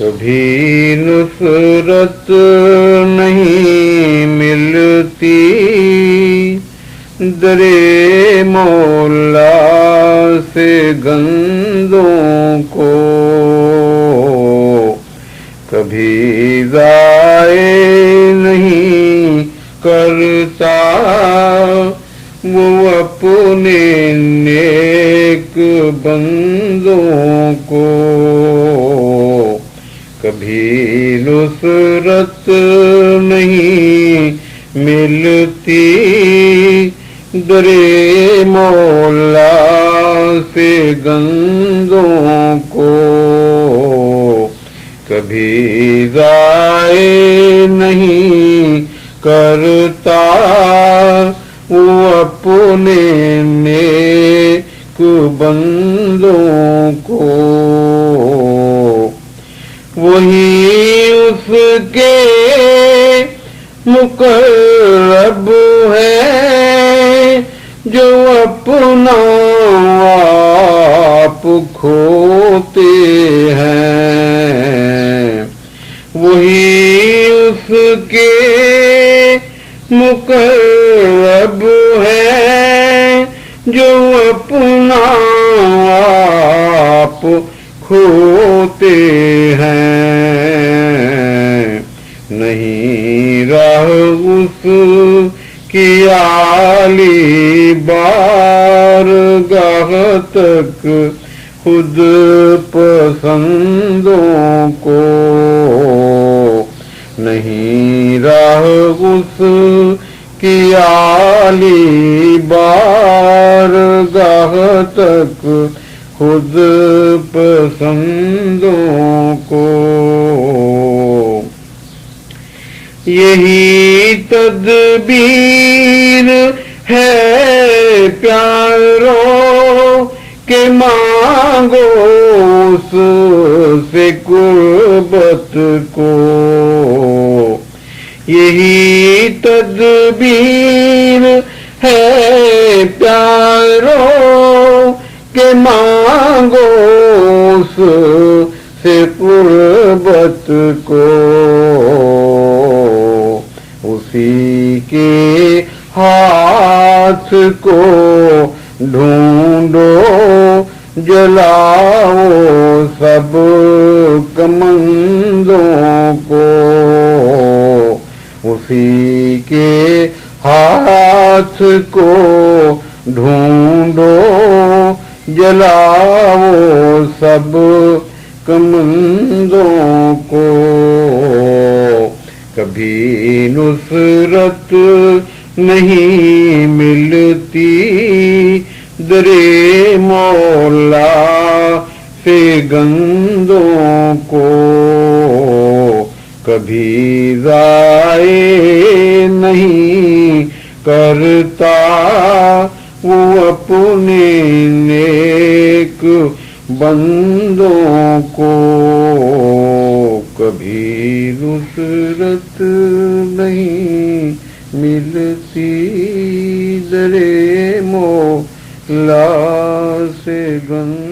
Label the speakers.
Speaker 1: کبھی نصرت نہیں ملتی درے مولا سے گندوں کو، کبھی ضائع نہیں کرتا وہ اپنے نیک بندوں کو، کبھی نصرت نہیں ملتی درے مولا سے گندوں کو، کبھی ضائع نہیں کرتا وہ اپنے نیک بندوں کو، وہی اس کے مقرب ہے جو اپنا آپ کھوتے ہیں، وہی اس کے مقرب ہے جو اپنا آپ کھوتے ہیں، نہیں راہ اس کی عالی بارگاہ تک خود پسندوں کو، نہیں راہ اس کی عالی بارگاہ تک خود پسندوں کو، یہی تدبیر ہے پیاروں کہ مانگو اس سے قربت کو، یہی تدبیر ہے پیاروں کہ مانگو اس سے قربت کو، اسی کے ہاتھ کو ڈھونڈو جلاؤ سب کمندوں کو، اسی کے ہاتھ کو ڈھونڈو جلاؤ سب کمندوں کو، کبھی نصرت نہیں ملتی درے مولا سے گندوں کو، کبھی ضائع نہیں کرتا وہ اپنے نیک بندوں کو، کبھی نصرت نہیں ملتی درے مولا سے گندوں